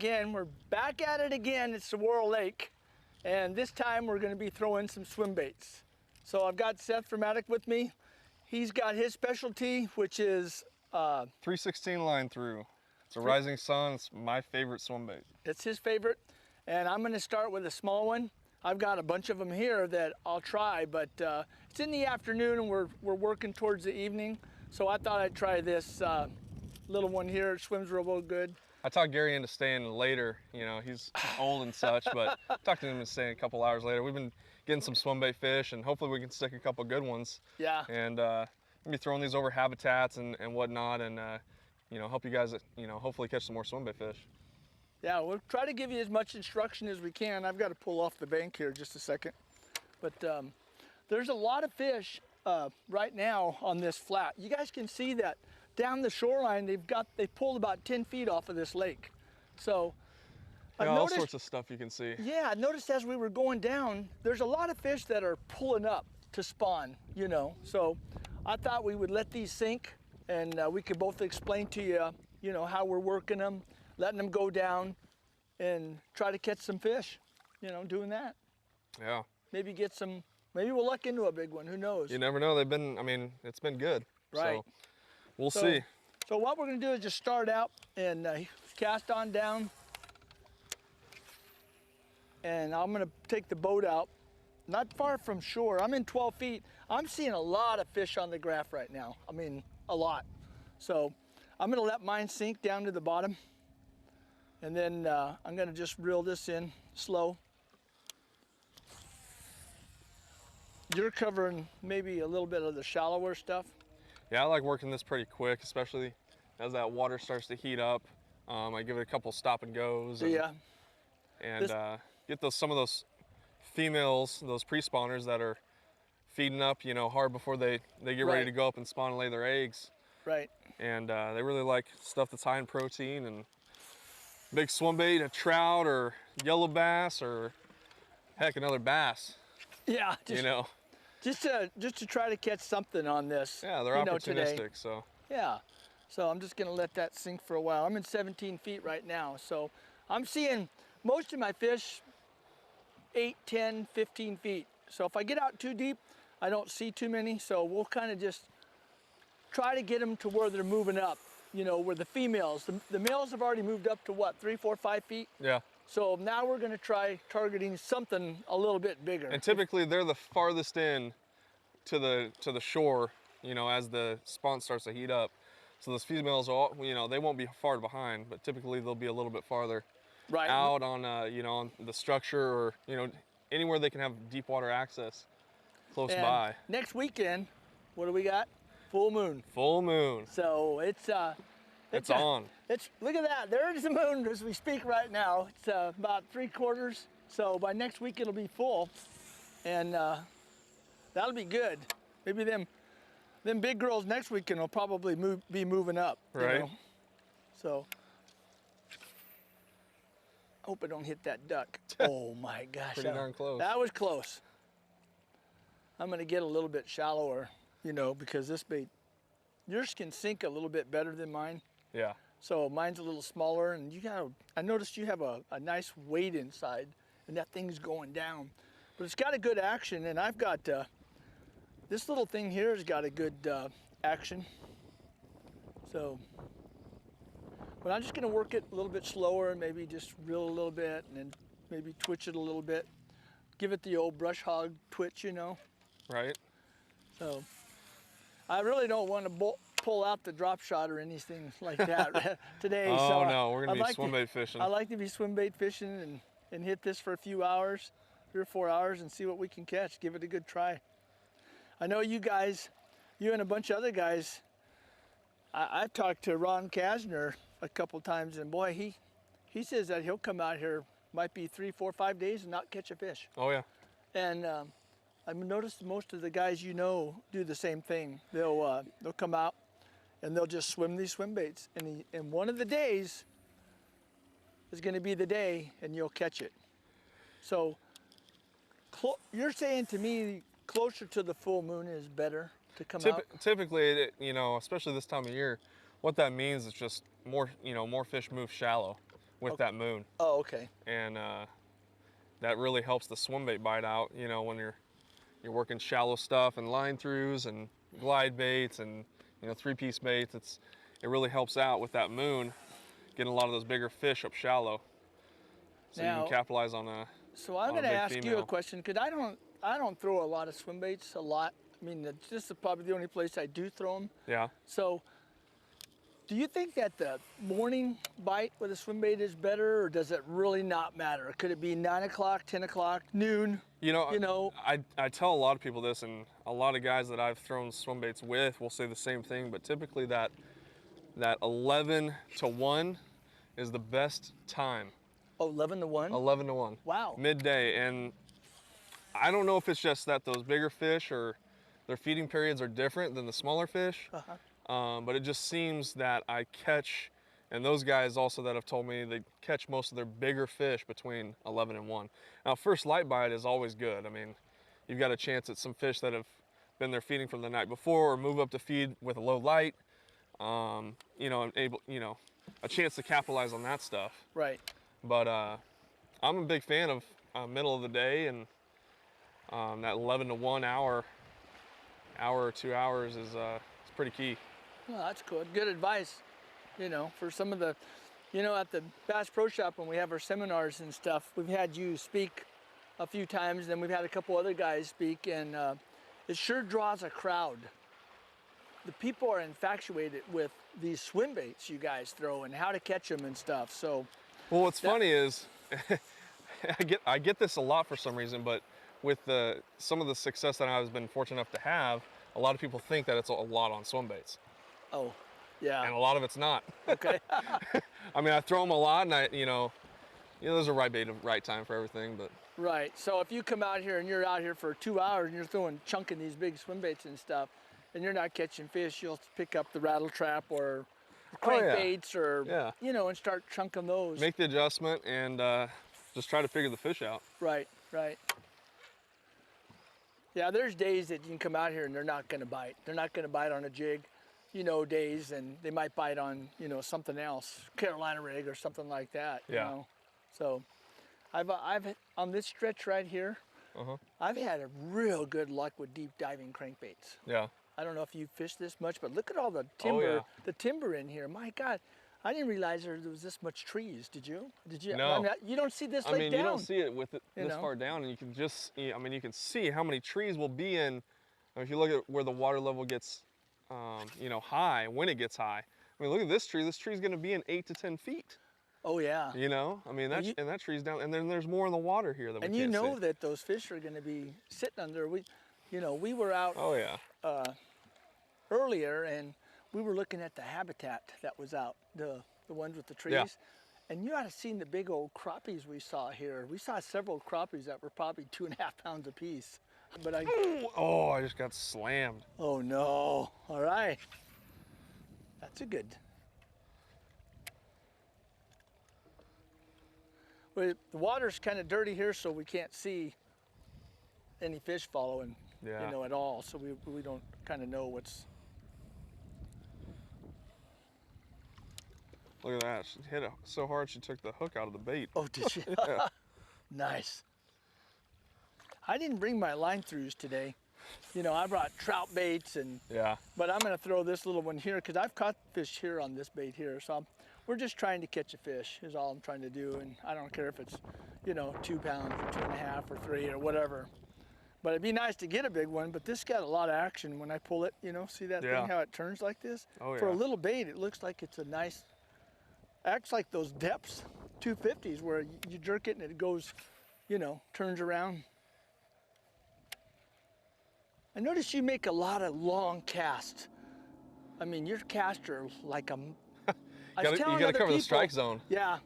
again. We're back at it again at Saguaro Lake, and this time we're going to be throwing some swim baits. So I've got Seth Furmanek with me. He's got his specialty, which is 316 line through. It's a rising sun. It's my favorite swim bait. It's his favorite, and I'm going to start with a small one. I've got a bunch of them here that I'll try, but it's in the afternoon and we're working towards the evening, so I thought I'd try this little one here. It swims real good. I talked Gary into staying later. You know, he's old and such, but talked to him into staying a couple hours later. We've been getting some swim bait fish, and hopefully we can stick a couple good ones. Yeah. And maybe throwing these over habitats and whatnot, and you know, help you guys, you know, hopefully catch some more swim bait fish. Yeah, we'll try to give you as much instruction as we can. I've got to pull off the bank here just a second. But there's a lot of fish right now on this flat. You guys can see that down the shoreline, they've pulled about 10 feet off of this lake. So yeah, all sorts of stuff you can see. Yeah, I noticed as we were going down, there's a lot of fish that are pulling up to spawn, you know. So I thought we would let these sink, and we could both explain to you, you know, how we're working them, letting them go down, and try to catch some fish, you know, doing that. Yeah. Maybe get some, maybe we'll luck into a big one, who knows? You never know. They've been, I mean, it's been good. Right. So we'll see. So what we're gonna do is just start out and cast on down. And I'm gonna take the boat out, not far from shore. I'm in 12 feet. I'm seeing a lot of fish on the graph right now. I mean, a lot. So I'm gonna let mine sink down to the bottom. And then I'm gonna just reel this in slow. You're covering maybe a little bit of the shallower stuff. Yeah, I like working this pretty quick, especially as that water starts to heat up. I give it a couple stop and goes. And, Yeah. And get some of those females, those pre-spawners that are feeding up, you know, hard before they get ready to go up and spawn and lay their eggs. Right. And they really like stuff that's high in protein, and big swim bait, a trout or yellow bass or heck, another bass. Yeah. You know. Just to try to catch something on this. Yeah, they're opportunistic, so. Yeah, so I'm just gonna let that sink for a while. I'm in 17 feet right now, so I'm seeing most of my fish 8, 10, 15 feet. So if I get out too deep, I don't see too many, so we'll kind of just try to get them to where they're moving up, you know, where the females, the males have already moved up to what, 3, 4, 5 feet? Yeah. So now we're gonna try targeting something a little bit bigger. And typically they're the farthest in to the shore, you know, as the spawn starts to heat up. So those females are, you know, they won't be far behind, but typically they'll be a little bit farther out on, you know, on the structure, or, you know, anywhere they can have deep water access close by. Next weekend, what do we got? Full moon. Full moon. So it's on. Look at that. There is the moon as we speak right now. It's about 3/4. So by next week it'll be full, and that'll be good. Maybe them big girls next weekend will probably be moving up. Right. You know? So hope I don't hit that duck. Oh my gosh. Pretty darn close. That was close. I'm gonna get a little bit shallower, you know, because this bait, yours can sink a little bit better than mine. Yeah. So mine's a little smaller, and I noticed you have a nice weight inside, and that thing's going down. But it's got a good action, and I've got, this little thing here has got a good action. So, but I'm just gonna work it a little bit slower, and maybe just reel a little bit, and then maybe twitch it a little bit. Give it the old brush hog twitch, you know? Right. So, I really don't want to pull out the drop shot or anything like that today. Oh, so no, we're gonna be swim bait fishing. I like to be swim bait fishing and hit this for a few hours, 3 or 4 hours, and see what we can catch. Give it a good try. I know you guys, you and a bunch of other guys, I've talked to Ron Kasner a couple times, and boy, he says that he'll come out here, might be 3, 4, 5 days and not catch a fish. Oh yeah. And I've noticed most of the guys you know do the same thing. They'll come out and they'll just swim these swim baits, and one of the days is going to be the day, and you'll catch it. So you're saying to me closer to the full moon is better to come out? Typically, you know, especially this time of year, what that means is just more, you know, more fish move shallow. with that moon. Oh, okay. And that really helps the swim bait bite out, you know, when you're working shallow stuff and line throughs and glide baits and, you know, 3-piece baits. It really helps out with that moon, getting a lot of those bigger fish up shallow. So Now, you can capitalize on a So I'm going to ask you a question, because I don't throw a lot of swim baits, a lot. I mean, this is probably the only place I do throw them. Yeah. So do you think that the morning bite with a swim bait is better, or does it really not matter? Could it be 9 o'clock, 10 o'clock, noon? You know, I tell a lot of people this, and a lot of guys that I've thrown swim baits with will say the same thing, but typically that 11 to 1 is the best time. Oh, 11 to 1? 11 to 1. Wow. Midday. And I don't know if it's just that those bigger fish or their feeding periods are different than the smaller fish, but it just seems that I catch, and those guys also that have told me they catch most of their bigger fish between 11 and 1. Now, first light bite is always good. I mean, you've got a chance at some fish that have been there feeding from the night before or move up to feed with a low light, you know, and able, you know, a chance to capitalize on that stuff. Right. But I'm a big fan of middle of the day, and that 11 to 1 hour or 2 hours is it's pretty key. Well, that's good. Good advice. You know, for some of the, you know, at the Bass Pro Shop when we have our seminars and stuff, we've had you speak a few times, and then we've had a couple other guys speak, and it sure draws a crowd. The people are infatuated with these swim baits you guys throw and how to catch them and stuff. So, well, what's funny is I get this a lot for some reason, but with some of the success that I've been fortunate enough to have, a lot of people think that it's a lot on swim baits. Oh, yeah. And a lot of it's not. Okay. I mean, I throw them a lot, and you know, there's a right bait, right time for everything, but. Right. So if you come out here and you're out here for 2 hours and you're chunking these big swim baits and stuff, and you're not catching fish, you'll pick up the rattle trap or crankbaits or, you know, and start chunking those. Make the adjustment and just try to figure the fish out. Right, right. Yeah, there's days that you can come out here and they're not going to bite. They're not going to bite on a jig, you know, days, and they might bite on, you know, something else, Carolina rig or something like that, you know. So I've on this stretch right here, I've had a real good luck with deep diving crankbaits. Yeah. I don't know if you fish this much, but look at all the timber, the timber in here. My God, I didn't realize there was this much trees. Did you? Did you? No. I mean, you don't see this lake down. You don't see it with it this far down, and you can just, I mean, you can see how many trees will be in. If you look at where the water level gets, you know, high, when it gets high. I mean, look at this tree. This tree's going to be in 8 to 10 feet. Oh yeah. You know, I mean, and that tree's down, and then there's more in the water here that we can't see. And you know that those fish are going to be sitting under. You know, we were out. Oh yeah. Earlier, and we were looking at the habitat that was out, the ones with the trees. Yeah. And you ought to have seen the big old crappies we saw here. We saw several crappies that were probably 2.5 pounds apiece. But oh, I just got slammed. Oh no! All right, that's a good. Well, the water's kind of dirty here, so we can't see any fish following, you know, at all. So we don't kind of know what's. Look at that. She hit it so hard she took the hook out of the bait. Oh, did you? Yeah. Nice. I didn't bring my line throughs today. You know, I brought trout baits but I'm going to throw this little one here because I've caught fish here on this bait here. So we're just trying to catch a fish is all I'm trying to do. And I don't care if it's, you know, 2 pounds or 2.5 or 3 or whatever. But it'd be nice to get a big one, but this got a lot of action when I pull it, you know, see that thing, how it turns like this? Oh, For a little bait, it looks like it's a nice, acts like those depths 250s where you jerk it and it goes, you know, turns around. I noticed you make a lot of long casts. I mean, your casts are like a, you gotta cover the strike zone. Yeah,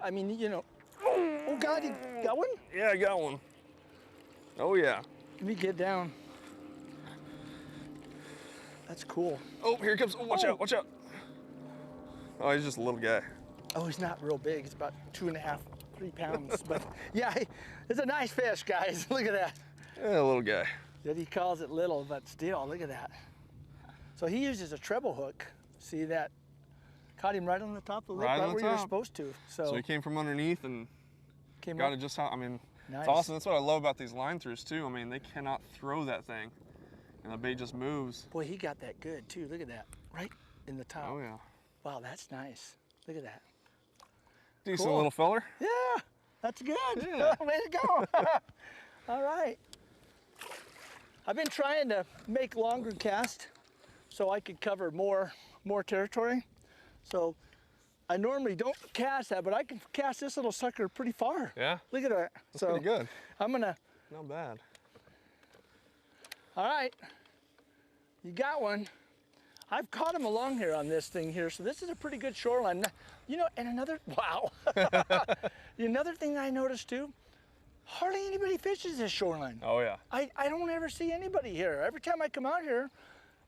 I mean, you know, oh God, you got one? Yeah, I got one. Oh yeah. Let me get down. That's cool. Oh, here he comes. Oh, watch out, watch out. Oh, he's just a little guy. Oh, he's not real big. He's about 2.5, 3 pounds. But yeah, it's a nice fish, guys. Look at that. Yeah, a little guy. Yet he calls it little, but still, look at that. So he uses a treble hook. See that? Caught him right on the top of the lip, Right on where the you were top. supposed to. So he came from underneath and came got up. it just how, I mean, Nice. it's awesome. That's what I love about these line throughs too. I mean, they cannot throw that thing and the bait just moves. Boy, he got that good too. Look at that, right in the top. Oh yeah. Wow, that's nice. Look at that. Decent Cool. little feller. Yeah, that's good. Yeah. Way to go. All right. I've been trying to make longer casts so I could cover more territory. So I normally don't cast that, but I can cast this little sucker pretty far. Yeah. Look at that. That's pretty good. I'm gonna. Not bad. All right. You got one. I've caught him along here on this thing here, so this is a pretty good shoreline. You know, and wow. Another thing I noticed too, hardly anybody fishes this shoreline. Oh yeah. I don't ever see anybody here. Every time I come out here,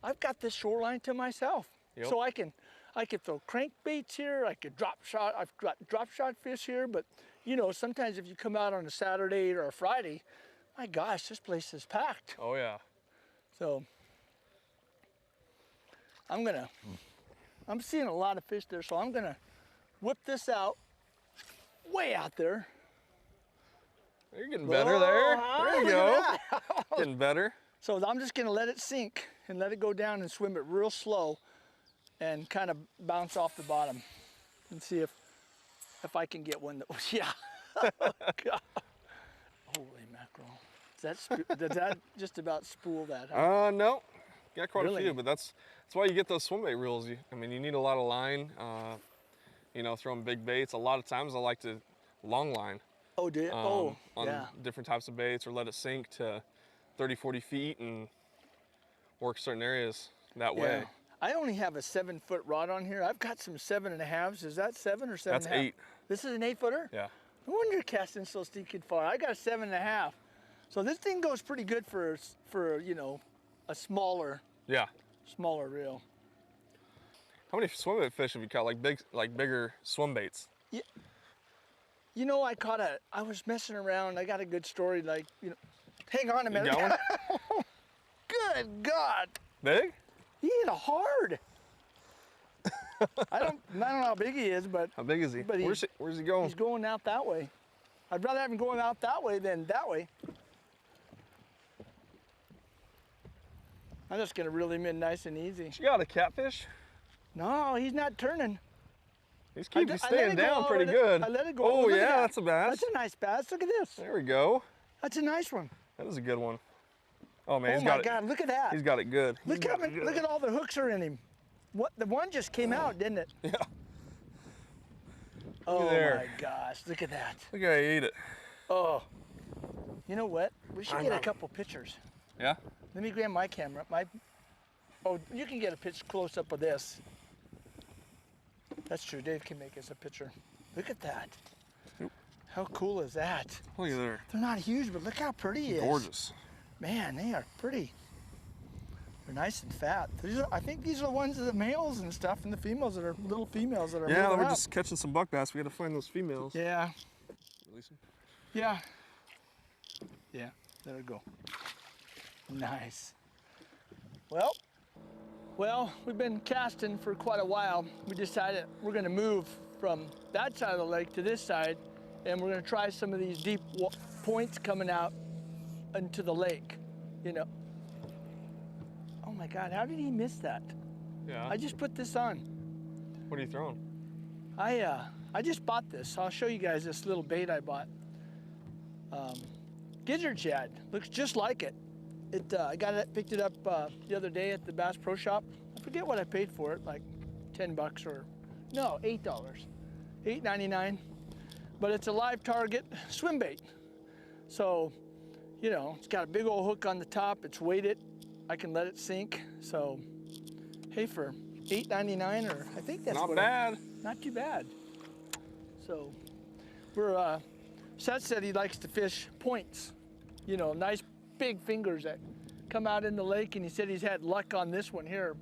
I've got this shoreline to myself. Yep. So I can throw crankbaits here, I could drop shot, I've got drop shot fish here, but you know, sometimes if you come out on a Saturday or a Friday, my gosh, this place is packed. Oh yeah. So I'm seeing a lot of fish there, so I'm gonna whip this out, way out there. You're getting better there. Huh? There you Look go. at that. Getting better. So I'm just gonna let it sink and let it go down and swim it real slow and kind of bounce off the bottom and see if I can get one that, yeah. God. Holy mackerel. Does that just about spool that, huh? No. Got quite Really? a few, but that's why you get those swim bait reels. I mean, you need a lot of line, you know, throwing big baits. A lot of times I like to long line. Oh, did On yeah. different types of baits, or let it sink to 30, 40 feet and work certain areas that way. Yeah. I only have a 7-foot rod on here. I've got some 7.5s. Is that 7 or 7.5? That's 8. This is an 8-footer? Yeah. No wonder you're casting so stinking far. I got a 7.5. So this thing goes pretty good for you know, a smaller Yeah. reel. How many swim bait fish have you caught? Like bigger swim baits? Yeah. You know, I was messing around. I got a good story, like, you know, hang on a You minute. got one? Good God. Big? He hit a hard. I don't know how big he is, but How big is he? But Where's he going? he's going out that way. I'd rather have him going out that way than that way. I'm just gonna reel him in nice and easy. You got a catfish? No, he's not turning. He's I staying let it go down pretty over the- good. I let it go. Oh Look at yeah, that. that's a bass. That's a nice bass. Look at this. There we go. That's a nice one. That is a good one. Oh man, Oh he's my got God, it. look at that. He's got it good. Look at all the hooks are in him. What, the one just came out, didn't it? Yeah. Oh there. my gosh, look at that. Look how he ate it. Oh. You know what? We should get a couple pictures. Yeah. Let me grab my camera. Oh, you can get a pitch close up of this. That's true. Dave can make us a picture. Look at that. How cool is that? Look at there. They're not huge, but look how pretty he is. Gorgeous. Man, they are pretty. They're nice and fat. I think these are the ones that the males and stuff, and the females that are little females that are Yeah, moving we're up. just catching some buck bass. We got to find those females. Yeah. Release them. Yeah. Yeah, there we go. Nice. Well, we've been casting for quite a while. We decided we're gonna move from that side of the lake to this side, and we're gonna try some of these deep points coming out into the lake, you know. Oh my God, how did he miss that? Yeah. I just put this on. What are you throwing? I just bought this. I'll show you guys this little bait I bought. Gizzard shad, looks just like it. I picked it up the other day at the Bass Pro Shop. I forget what I paid for it, like 10 bucks or, no, $8. $8.99. But it's a live target swim bait. So, you know, it's got a big old hook on the top. It's weighted. I can let it sink. So, hey, for $8.99, or I think that's Not bad. not too bad. So, Seth said he likes to fish points. You know, nice big fingers that come out in the lake, and he said he's had luck on this one here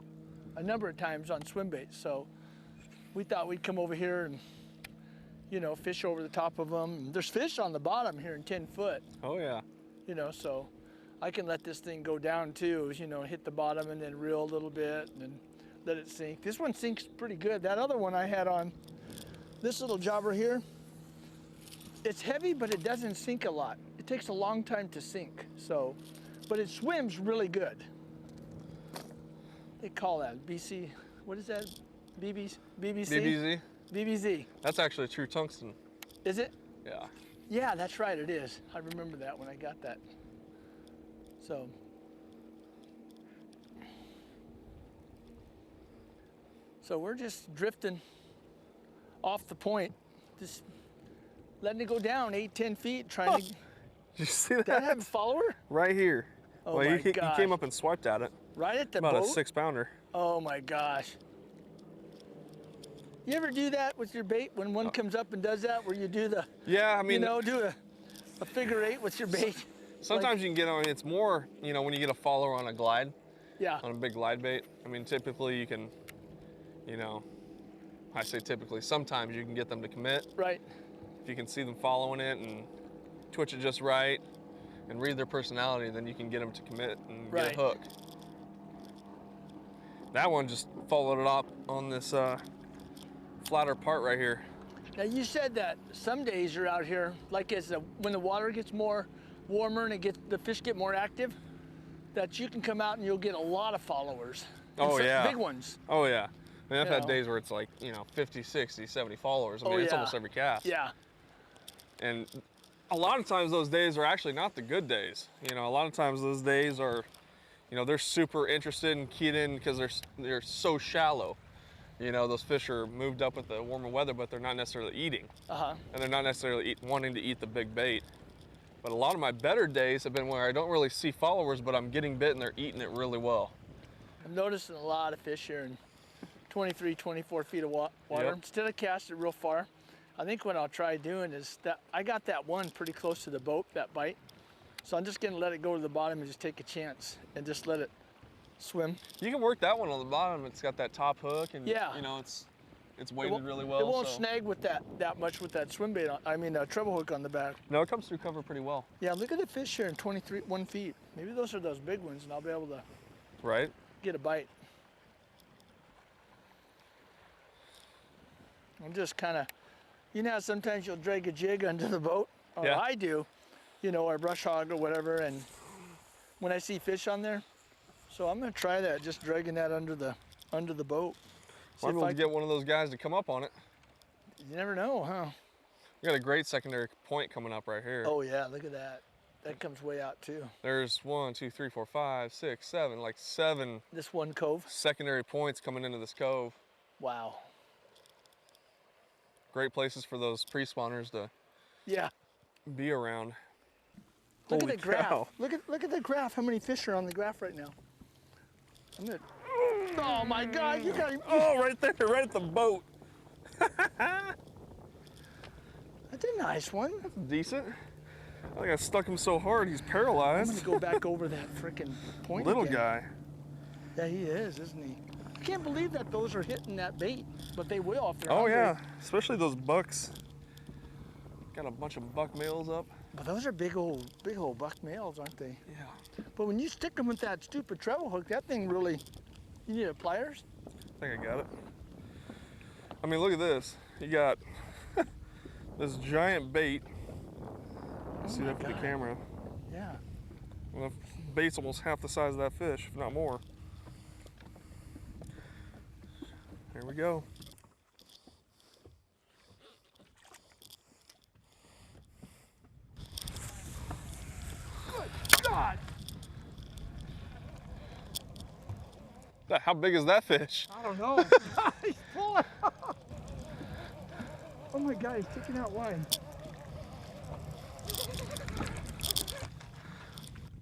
a number of times on swim baits. So we thought we'd come over here and, you know, fish over the top of them. There's fish on the bottom here in 10 foot, Oh yeah. you know, so I can let this thing go down too, you know, hit the bottom and then reel a little bit. And let it sink. This one sinks pretty good. That other one I had on, this little jobber here, it's heavy, but it doesn't sink a lot. It takes a long time to sink, so, but it swims really good. They call that BC, what is that? BBC? BBZ? BBZ. That's actually true tungsten. Is it? Yeah. Yeah, that's right, it is. I remember that when I got that. So we're just drifting off the point, just letting it go down 8-10 feet, trying to. Did you see that? Did I have a follower? Right here. Oh well, my he gosh. came up and swiped at it. Right at the About boat? a 6-pounder. Oh my gosh. You ever do that with your bait when one comes up and does that, where you do the, Yeah, I mean, you know, do a figure 8 with your bait? sometimes like, you can get on, it's more, you know, when you get a follower on a glide, yeah, on a big glide bait. I mean, typically you can, you know, I say typically, sometimes you can get them to commit. right. If you can see them following it and twitch it just right and read their personality, then you can get them to commit and Right. get a hook. That one just followed it up on this flatter part right here. Now you said that some days you're out here, like when the water gets more warmer and the fish get more active, that you can come out and you'll get a lot of followers. Oh, yeah. Big ones. Oh yeah. I mean, I've You had know. days where it's like, you know, 50, 60, 70 followers. I mean, Oh, it's yeah. almost every cast. Yeah. And a lot of times those days are actually not the good days. You know, a lot of times those days are, you know, they're super interested and keyed in because they're so shallow. You know, those fish are moved up with the warmer weather, but they're not necessarily eating. Uh-huh. And they're not necessarily wanting to eat the big bait. But a lot of my better days have been where I don't really see followers, but I'm getting bit and they're eating it really well. I'm noticing a lot of fish here in 23, 24 feet of water. Yep. Instead of casting it real far, I think what I'll try doing is that I got that one pretty close to the boat, that bite. So I'm just gonna let it go to the bottom and just take a chance and just let it swim. You can work that one on the bottom. It's got that top hook and, Yeah. you know, it's weighted really well. It won't so. snag with that much with that swim bait, treble hook on the back. No, it comes through cover pretty well. Yeah, look at the fish here in 1 feet. Maybe those are those big ones and I'll be able to Right? get a bite. I'm just kind of, you know how sometimes you'll drag a jig under the boat? Or Yeah. I do, you know, or brush hog or whatever, and when I see fish on there. So I'm gonna try that, just dragging that under the boat. See I'm if able I to get one of those guys to come up on it. You never know, huh? We got a great secondary point coming up right here. Oh yeah, look at that. That comes way out too. There's 1, 2, 3, 4, 5, 6, 7, like 7 This one cove. secondary points coming into this cove. Wow. Great places for those pre-spawners to Yeah. be around. Look Holy at the graph. cow. Look at the graph. How many fish are on the graph right now? I'm gonna. Oh my God! You got. Oh, right there, right at the boat. That's a nice one. Decent. I think I stuck him so hard he's I'm paralyzed. gonna go back over that frickin' point. Little again. guy. Yeah, he is, isn't he? I can't believe that those are hitting that bait, but they will if they're Oh hungry. yeah, especially those bucks. Got a bunch of buck males up. But those are big old buck males, aren't they? Yeah. But when you stick them with that stupid treble hook, that thing really. You need a pliers? I think I got it. I mean, look at this. You got this giant bait. See that from the camera? Yeah. Well, the bait's almost half the size of that fish, if not more. There we go. Good God! How big is that fish? I don't know. He's pulling. Oh my God, he's taking out line.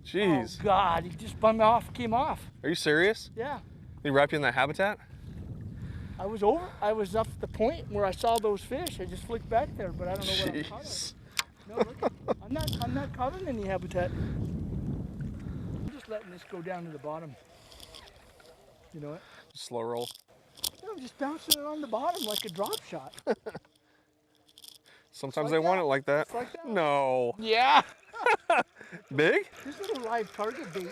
Jeez. Oh God, he just came off. Are you serious? Yeah. He wrap you in that habitat? I was up at the point where I saw those fish. I just flicked back there, but I don't know what I'm caught Jeez. in. No, look, I'm not caught in any habitat. I'm just letting this go down to the bottom. You know what? Slow roll. No, I'm just bouncing it on the bottom like a drop shot. Sometimes like they want that. it like that. It's like that. No. Yeah. Big? This little live target bait,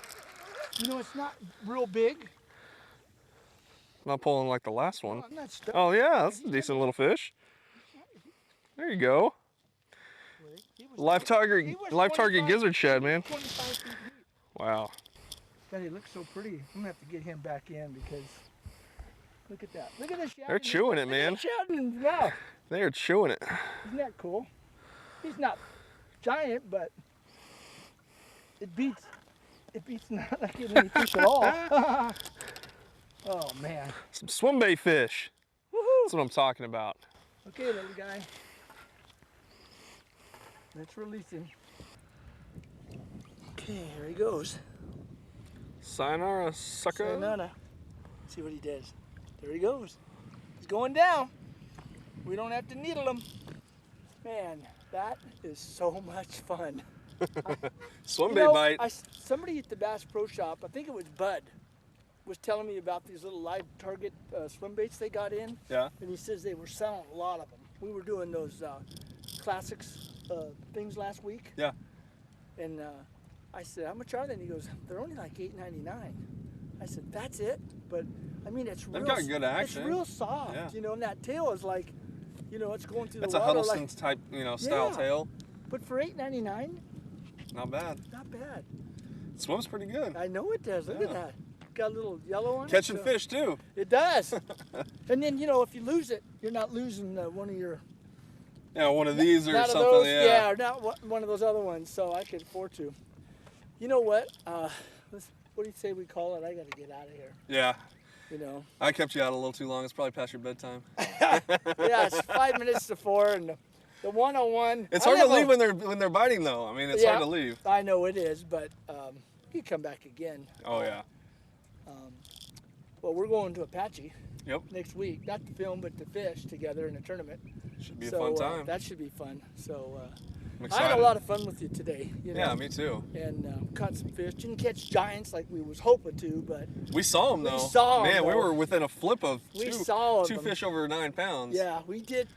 you know, it's not real big. Not pulling like the last one. I'm not stuck. Oh yeah, that's a decent little fish. There you go. Live target gizzard shad, man. 25 feet deep. Wow. God, he looks so pretty. I'm gonna have to get him back in because look at that. Look at the shad. They're chewing it, man. Look at the shad in his mouth. They are chewing it. Isn't that cool? He's not giant, but it beats not like getting any fish at all. Oh man. Some swimbait fish. Woohoo! That's what I'm talking about. Okay, little guy. Let's release him. Okay, here he goes. Sayonara, sucker. Sayonara. See what he does. There he goes. He's going down. We don't have to needle him. Man, that is so much fun. Swimbait bite. Somebody at the Bass Pro Shop, I think it was Bud, was telling me about these little live target swim baits they got in. Yeah. And he says they were selling a lot of them. We were doing those classics things last week. Yeah. They've real. got good action. It's real soft, Yeah. you know, and that tail is like, you know, it's going through That's the a water. Huddleston's type, you know, style Yeah. tail. But for $8.99, Not bad. not bad. It swims pretty good. I know it does. Look at Yeah. that. Got a little yellow on Catching it. fish too. It does. And then, you know, if you lose it, you're not losing one of your. Yeah, one of these or Not of something. those, Yeah. or not one of those other ones. So I could afford to. You know what? What do you say we call it? I got to get out of here. Yeah. You know. I kept you out a little too long. It's probably past your bedtime. Yeah, it's 5 minutes to 4, and the 101. It's hard to leave when they're biting though. I mean, it's hard to leave. I know it is, but you come back again. Oh yeah. Well, we're going to Apache. Yep. Next week, not to film, but to fish together in a tournament. Should be a fun time. That should be fun. So I'm I excited. had a lot of fun with you today. You know? Yeah, me too. And caught some fish. Didn't catch giants like we was hoping to, but We saw them though. We saw 'em, Man, we though. were within a flip of We saw two 'em. fish over 9 pounds. yeah, we did.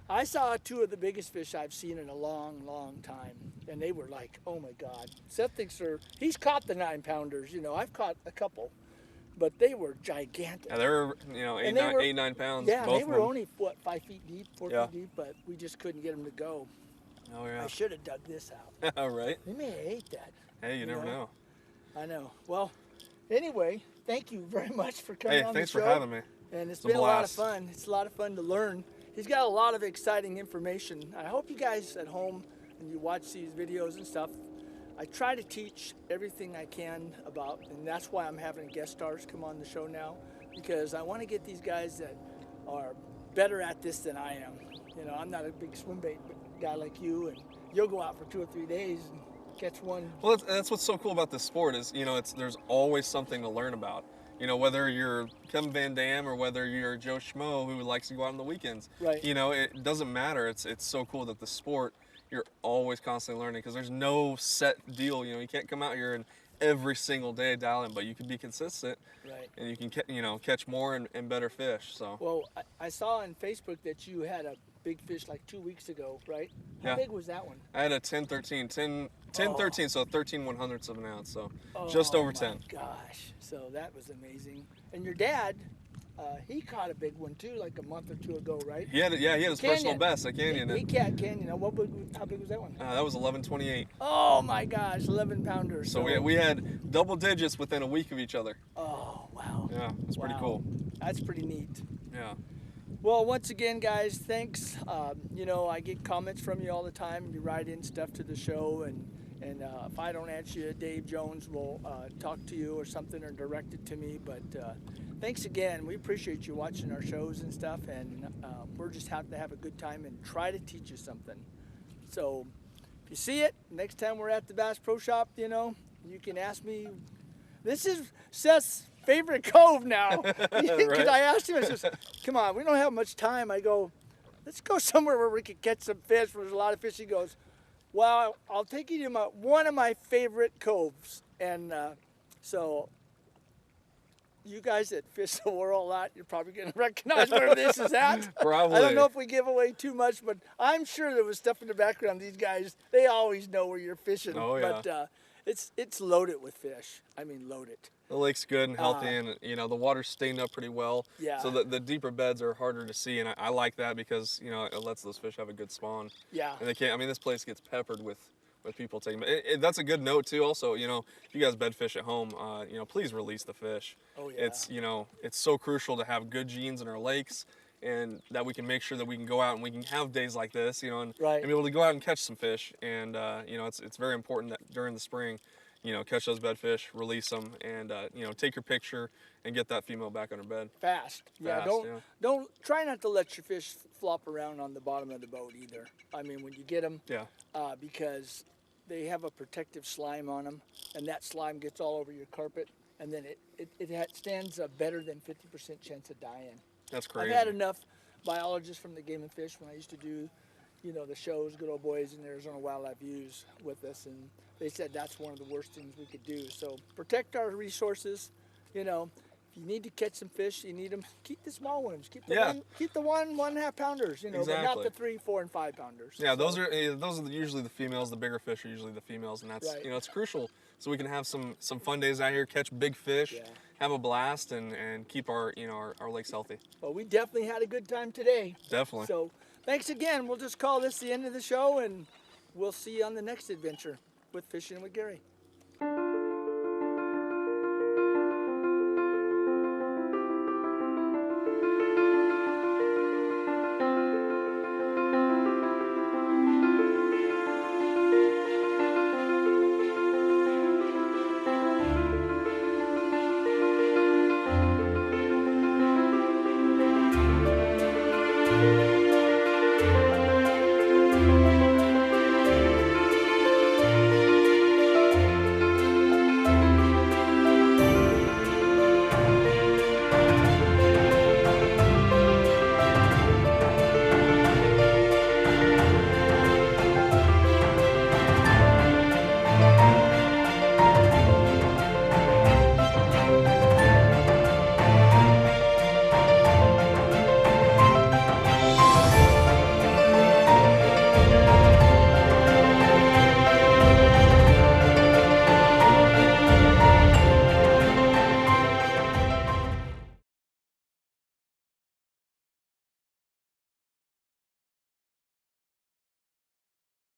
I saw 2 of the biggest fish I've seen in a long, long time, and they were like, oh my God. Seth thinks he's caught the 9-pounders. You know, I've caught a couple, but they were gigantic. Yeah, they were, you know, And 8-9 pounds. Yeah, both they of were them. only, what, 5 feet deep, 4 Yeah. feet deep, but we just couldn't get them to go. Oh yeah. I should have dug this out. All right. They may have ate that. Hey, you never know. I know. Well, anyway, thank you very much for coming Hey, on thanks the show. for having me. And it's It's a been a lot of blast. fun. It's a lot of fun to learn. He's got a lot of exciting information. I hope you guys at home, when you watch these videos and stuff, I try to teach everything I can about, and that's why I'm having guest stars come on the show now, because I want to get these guys that are better at this than I am. You know, I'm not a big swim bait guy like you, and you'll go out for 2 or 3 days and catch one. Well, that's what's so cool about this sport is, you know, there's always something to learn about. You know, whether you're Kevin Van Dam or whether you're Joe Schmo who likes to go out on the weekends. Right. You know, it doesn't matter. It's so cool that the sport, you're always constantly learning because there's no set deal. You know, you can't come out here and every single day dial in, but you can be consistent. Right. And you can, catch more and better fish. So. Well, I saw on Facebook that you had a big fish like 2 weeks ago, right? How Yeah. big was that one? I had a 10-13, 10-13, so 13 100ths of an ounce, so Oh, just over 10. my gosh, so that was amazing. And your dad, he caught a big one too, like a month or 2 ago, right? He had his personal Canyon. best at Canyon. He caught Canyon. How big was that one? That was 11.28. Oh my gosh, 11 pounder. So we had double digits within a week of each other. Oh wow. Yeah, it's pretty Wow. cool. That's pretty neat. Yeah. Well, once again, guys, thanks. You know, I get comments from you all the time. You write in stuff to the show, and if I don't answer you, Dave Jones will talk to you or something or direct it to me. But thanks again. We appreciate you watching our shows and stuff, and we're just happy to have a good time and try to teach you something. So if you see it, next time we're at the Bass Pro Shop, you know, you can ask me. This is Seth's favorite cove now. Because Right. I asked him, I says, come on, we don't have much time. I go, let's go somewhere where we could catch some fish, where there's a lot of fish. He goes, well, I'll take you to one of my favorite coves. And so you guys that fish the world a lot, you're probably going to recognize where this is at. Probably. I don't know if we give away too much, but I'm sure there was stuff in the background. These guys, they always know where you're fishing. Oh, yeah. But it's loaded with fish. I mean, loaded. The lake's good and healthy, and you know the water's stained up pretty well. Yeah. So the deeper beds are harder to see, and I like that because you know it lets those fish have a good spawn. Yeah. And they can't. I mean, this place gets peppered with people taking. But that's a good note too. Also, you know, if you guys bed fish at home, you know, please release the fish. Oh yeah. It's you know it's so crucial to have good genes in our lakes, and that we can make sure that we can go out and we can have days like this, you know, and be able to go out and catch some fish. And you know, it's very important that during the spring, you know, catch those bed fish, release them, and you know, take your picture and get that female back on her bed. Fast. Yeah. Don't try not to let your fish flop around on the bottom of the boat either. I mean, when you get them, because they have a protective slime on them, and that slime gets all over your carpet, and then it stands a better than 50% chance of dying. That's crazy. I've had enough biologists from the Game and Fish when I used to do, you know, the shows, Good Old Boys and Arizona Wildlife Views with us, and they said that's one of the worst things we could do. So protect our resources. You know, if you need to catch some fish, you need them. Keep the small ones. Keep the 1.5 pounders. You know, but not the 3, 4, and 5 pounders. Yeah, so, those are usually the females. The bigger fish are usually the females, and that's you know it's crucial. So we can have some fun days out here, catch big fish, have a blast, and keep our you know our lakes healthy. Well, we definitely had a good time today. Definitely. So thanks again. We'll just call this the end of the show, and we'll see you on the next adventure with Fishing with Gary.